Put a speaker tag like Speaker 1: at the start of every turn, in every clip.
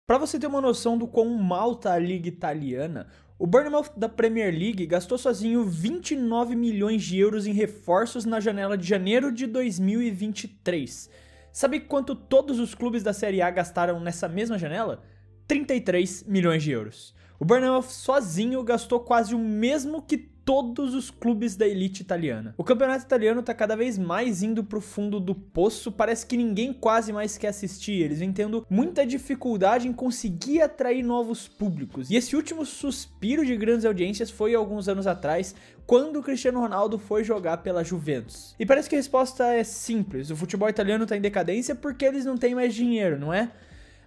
Speaker 1: Para você ter uma noção do quão mal tá a liga italiana, o Bournemouth da Premier League gastou sozinho 29 milhões de euros em reforços na janela de janeiro de 2023. Sabe quanto todos os clubes da Série A gastaram nessa mesma janela? 33 milhões de euros. O Bournemouth sozinho gastou quase o mesmo que todos os clubes da elite italiana. O campeonato italiano tá cada vez mais indo pro fundo do poço, parece que ninguém quase mais quer assistir, eles vêm tendo muita dificuldade em conseguir atrair novos públicos. E esse último suspiro de grandes audiências foi alguns anos atrás, quando o Cristiano Ronaldo foi jogar pela Juventus. E parece que a resposta é simples, o futebol italiano tá em decadência porque eles não têm mais dinheiro, não é?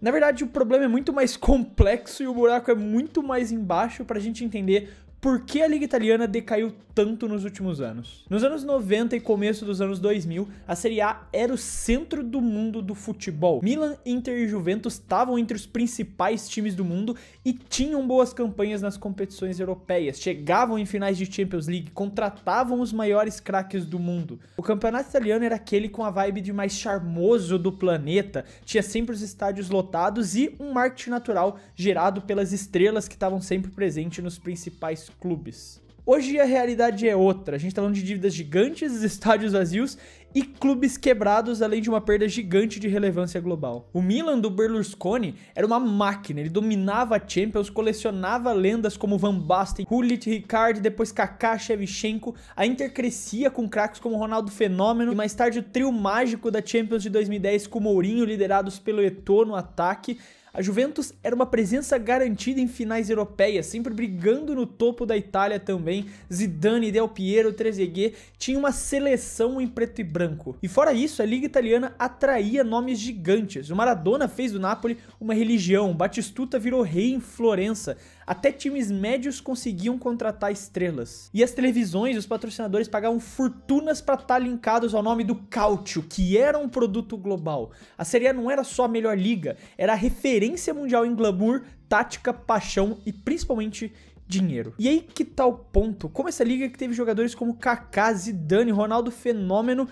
Speaker 1: Na verdade, o problema é muito mais complexo e o buraco é muito mais embaixo pra gente entender por que a liga italiana decaiu tanto nos últimos anos. Nos anos 90 e começo dos anos 2000, a Serie A era o centro do mundo do futebol. Milan, Inter e Juventus estavam entre os principais times do mundo e tinham boas campanhas nas competições europeias, chegavam em finais de Champions League, contratavam os maiores craques do mundo. O campeonato italiano era aquele com a vibe de mais charmoso do planeta, tinha sempre os estádios lotados e um marketing natural gerado pelas estrelas que estavam sempre presentes nos principais clubes. Hoje a realidade é outra, a gente tá falando de dívidas gigantes, estádios vazios e clubes quebrados, além de uma perda gigante de relevância global. O Milan do Berlusconi era uma máquina, ele dominava a Champions, colecionava lendas como Van Basten, Gullit, Ricardo, depois Kaká, Shevchenko. A Inter crescia com craques como Ronaldo Fenômeno e mais tarde o trio mágico da Champions de 2010 com Mourinho, liderados pelo Eto'o no ataque. A Juventus era uma presença garantida em finais europeias, sempre brigando no topo da Itália também. Zidane, Del Piero, Trezeguet, tinha uma seleção em preto e branco. E fora isso, a liga italiana atraía nomes gigantes. O Maradona fez do Napoli uma religião, Batistuta virou rei em Florença. Até times médios conseguiam contratar estrelas. E as televisões, os patrocinadores pagavam fortunas para estar linkados ao nome do Calcio, que era um produto global. A Serie A não era só a melhor liga, era a referência mundial em glamour, tática, paixão e principalmente dinheiro. E aí que tá o ponto, como essa liga que teve jogadores como Kaká, Zidane, Ronaldo Fenômeno,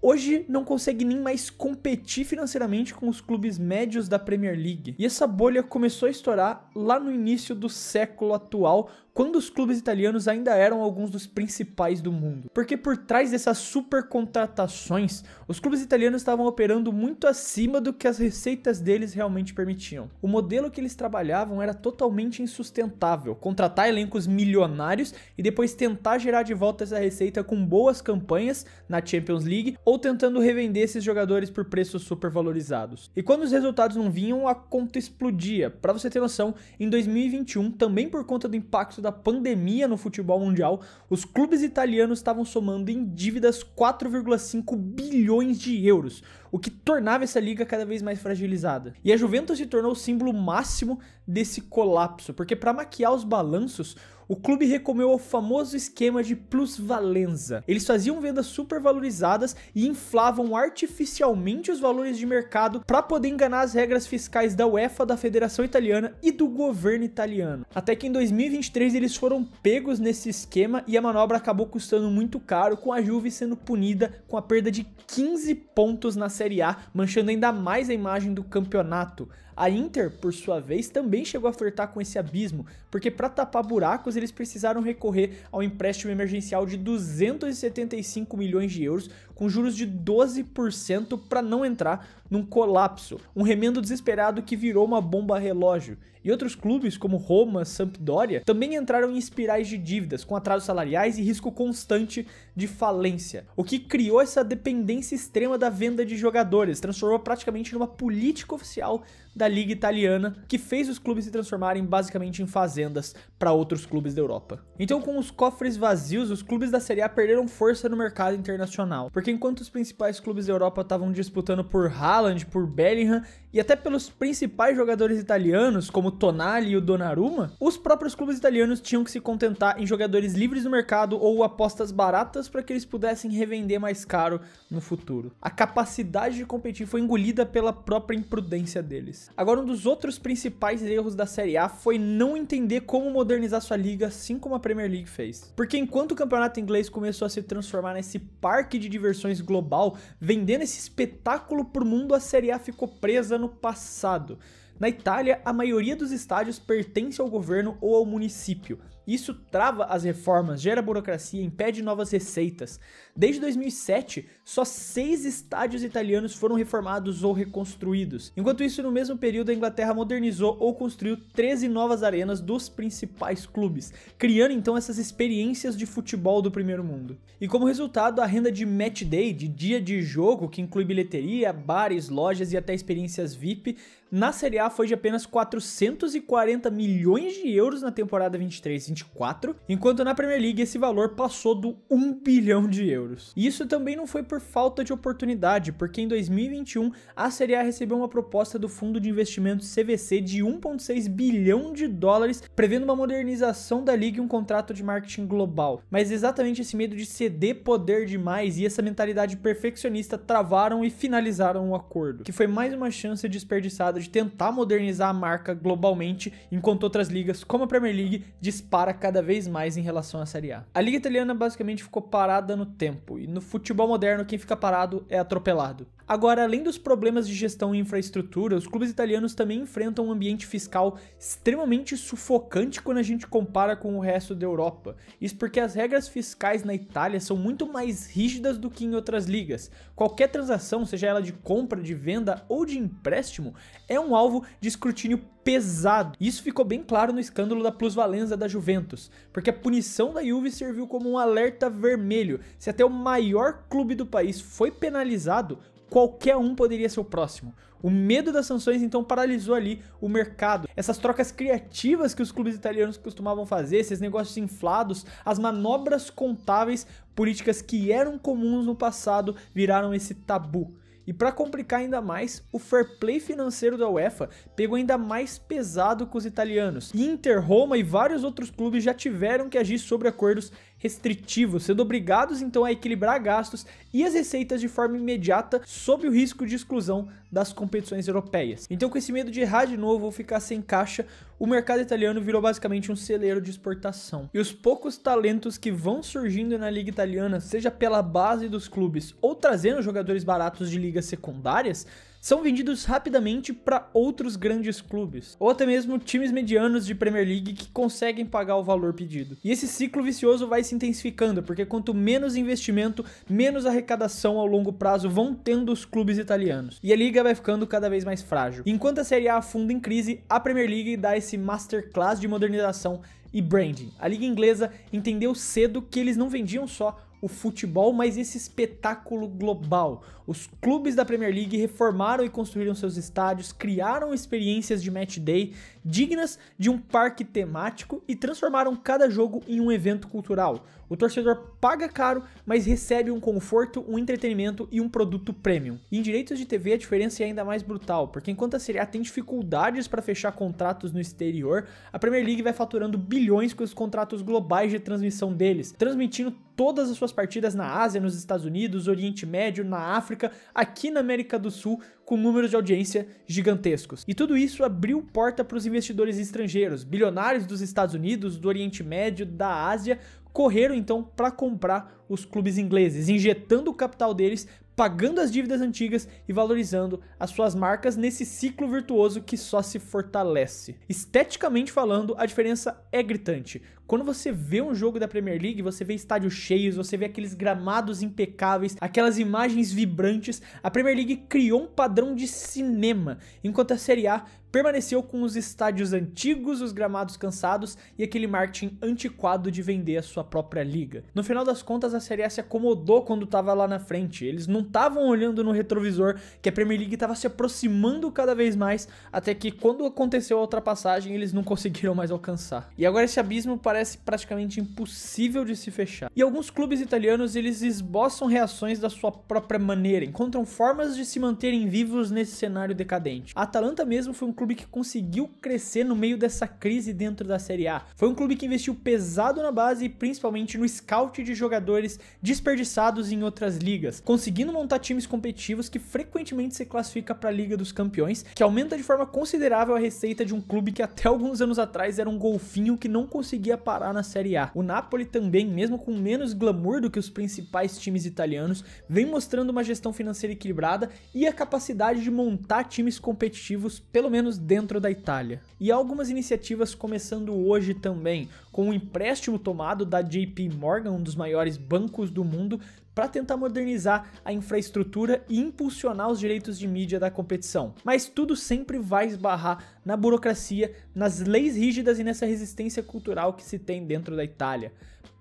Speaker 1: hoje não consegue nem mais competir financeiramente com os clubes médios da Premier League. E essa bolha começou a estourar lá no início do século atual, quando os clubes italianos ainda eram alguns dos principais do mundo. Porque por trás dessas super contratações, os clubes italianos estavam operando muito acima do que as receitas deles realmente permitiam. O modelo que eles trabalhavam era totalmente insustentável, contratar elencos milionários e depois tentar gerar de volta essa receita com boas campanhas na Champions League ou tentando revender esses jogadores por preços super valorizados. E quando os resultados não vinham, a conta explodia. Para você ter noção, em 2021, também por conta do impacto da pandemia no futebol mundial, os clubes italianos estavam somando em dívidas 4,5 bilhões de euros, o que tornava essa liga cada vez mais fragilizada. E a Juventus se tornou o símbolo máximo desse colapso, porque para maquiar os balanços, o clube recorreu ao famoso esquema de plusvalenza. Eles faziam vendas super valorizadas e inflavam artificialmente os valores de mercado para poder enganar as regras fiscais da UEFA, da Federação Italiana e do governo italiano. Até que em 2023 eles foram pegos nesse esquema e a manobra acabou custando muito caro, com a Juve sendo punida com a perda de 15 pontos na Série A, manchando ainda mais a imagem do campeonato. A Inter, por sua vez, também chegou a flertar com esse abismo, porque para tapar buracos eles precisaram recorrer ao empréstimo emergencial de 275 milhões de euros, com juros de 12% para não entrar num colapso, um remendo desesperado que virou uma bomba relógio. E outros clubes, como Roma, Sampdoria, também entraram em espirais de dívidas, com atrasos salariais e risco constante de falência, o que criou essa dependência extrema da venda de jogadores, transformou praticamente numa política oficial da liga italiana, que fez os clubes se transformarem basicamente em fazendas para outros clubes da Europa. Então, com os cofres vazios, os clubes da Serie A perderam força no mercado internacional, porque enquanto os principais clubes da Europa estavam disputando por Haaland, por Bellingham e até pelos principais jogadores italianos, como Tonali e o Donnarumma, os próprios clubes italianos tinham que se contentar em jogadores livres no mercado ou apostas baratas para que eles pudessem revender mais caro no futuro. A capacidade de competir foi engolida pela própria imprudência deles. Agora, um dos outros principais erros da Série A foi não entender como modernizar sua liga, assim como a Premier League fez. Porque enquanto o campeonato inglês começou a se transformar nesse parque de diversões global, vendendo esse espetáculo pro mundo, a Série A ficou presa no passado. Na Itália, a maioria dos estádios pertence ao governo ou ao município. Isso trava as reformas, gera burocracia, impede novas receitas. Desde 2007, só 6 estádios italianos foram reformados ou reconstruídos. Enquanto isso, no mesmo período, a Inglaterra modernizou ou construiu 13 novas arenas dos principais clubes, criando então essas experiências de futebol do primeiro mundo. E como resultado, a renda de match day, de dia de jogo, que inclui bilheteria, bares, lojas e até experiências VIP, na Série A foi de apenas 440 milhões de euros na temporada 23-24, enquanto na Premier League esse valor passou do 1 bilhão de euros. E isso também não foi por falta de oportunidade, porque em 2021 a Série A recebeu uma proposta do fundo de investimentos CVC de 1,6 bilhão de dólares, prevendo uma modernização da liga e um contrato de marketing global. Mas exatamente esse medo de ceder poder demais e essa mentalidade perfeccionista travaram e finalizaram o acordo, que foi mais uma chance desperdiçada de tentar modernizar a marca globalmente, enquanto outras ligas, como a Premier League, dispara cada vez mais em relação à Série A. A liga italiana basicamente ficou parada no tempo, e no futebol moderno quem fica parado é atropelado. Agora, além dos problemas de gestão e infraestrutura, os clubes italianos também enfrentam um ambiente fiscal extremamente sufocante quando a gente compara com o resto da Europa. Isso porque as regras fiscais na Itália são muito mais rígidas do que em outras ligas. Qualquer transação, seja ela de compra, de venda ou de empréstimo, é um alvo de escrutínio pesado. Isso ficou bem claro no escândalo da plusvalência da Juventus, porque a punição da Juve serviu como um alerta vermelho. Se até o maior clube do país foi penalizado, qualquer um poderia ser o próximo. O medo das sanções então paralisou ali o mercado. Essas trocas criativas que os clubes italianos costumavam fazer, esses negócios inflados, as manobras contábeis, políticas que eram comuns no passado, viraram esse tabu. E para complicar ainda mais, o fair play financeiro da UEFA pegou ainda mais pesado com os italianos. Inter, Roma e vários outros clubes já tiveram que agir sobre acordos restritivos, sendo obrigados então a equilibrar gastos e as receitas de forma imediata, sob o risco de exclusão das competições europeias. Então, com esse medo de errar de novo ou ficar sem caixa, o mercado italiano virou basicamente um celeiro de exportação. E os poucos talentos que vão surgindo na liga italiana, seja pela base dos clubes ou trazendo jogadores baratos de ligas secundárias, são vendidos rapidamente para outros grandes clubes, ou até mesmo times medianos de Premier League que conseguem pagar o valor pedido. E esse ciclo vicioso vai se intensificando, porque quanto menos investimento, menos arrecadação ao longo prazo vão tendo os clubes italianos. E a liga vai ficando cada vez mais frágil. Enquanto a Série A afunda em crise, a Premier League dá esse masterclass de modernização e branding. A liga inglesa entendeu cedo que eles não vendiam só o futebol, mas esse espetáculo global. Os clubes da Premier League reformaram e construíram seus estádios, criaram experiências de match day dignas de um parque temático e transformaram cada jogo em um evento cultural. O torcedor paga caro, mas recebe um conforto, um entretenimento e um produto premium. E em direitos de TV a diferença é ainda mais brutal, porque enquanto a Série A tem dificuldades para fechar contratos no exterior, a Premier League vai faturando bilhões com os contratos globais de transmissão deles, transmitindo todas as suas partidas na Ásia, nos Estados Unidos, Oriente Médio, na África, aqui na América do Sul, com números de audiência gigantescos. E tudo isso abriu porta para os investidores estrangeiros, bilionários dos Estados Unidos, do Oriente Médio, da Ásia, correram então para comprar os clubes ingleses, injetando o capital deles, pagando as dívidas antigas e valorizando as suas marcas nesse ciclo virtuoso que só se fortalece. Esteticamente falando, a diferença é gritante. Quando você vê um jogo da Premier League, você vê estádios cheios, você vê aqueles gramados impecáveis, aquelas imagens vibrantes. A Premier League criou um padrão de cinema, enquanto a Série A permaneceu com os estádios antigos, os gramados cansados e aquele marketing antiquado de vender a sua própria liga. No final das contas, a Série A se acomodou quando estava lá na frente. Eles não estavam olhando no retrovisor que a Premier League estava se aproximando cada vez mais, até que quando aconteceu a ultrapassagem, eles não conseguiram mais alcançar. E agora esse abismo parece praticamente impossível de se fechar. E alguns clubes italianos, eles esboçam reações da sua própria maneira, encontram formas de se manterem vivos nesse cenário decadente. A Atalanta mesmo foi um clube que conseguiu crescer no meio dessa crise dentro da Série A. Foi um clube que investiu pesado na base e principalmente no scout de jogadores desperdiçados em outras ligas, conseguindo montar times competitivos que frequentemente se classifica para a Liga dos Campeões, que aumenta de forma considerável a receita de um clube que até alguns anos atrás era um golfinho que não conseguia parar na Série A. O Napoli também, mesmo com menos glamour do que os principais times italianos, vem mostrando uma gestão financeira equilibrada e a capacidade de montar times competitivos, pelo menos dentro da Itália. E há algumas iniciativas começando hoje também, com um empréstimo tomado da JP Morgan, um dos maiores bancos do mundo, para tentar modernizar a infraestrutura e impulsionar os direitos de mídia da competição. Mas tudo sempre vai esbarrar na burocracia, nas leis rígidas e nessa resistência cultural que se tem dentro da Itália.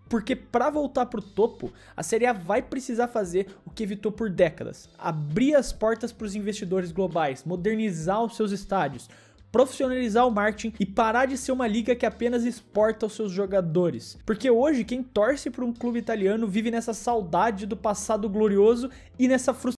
Speaker 1: Porque para voltar para o topo, a Série A vai precisar fazer o que evitou por décadas: abrir as portas para os investidores globais, modernizar os seus estádios, profissionalizar o marketing e parar de ser uma liga que apenas exporta os seus jogadores. Porque hoje quem torce para um clube italiano vive nessa saudade do passado glorioso e nessa frustração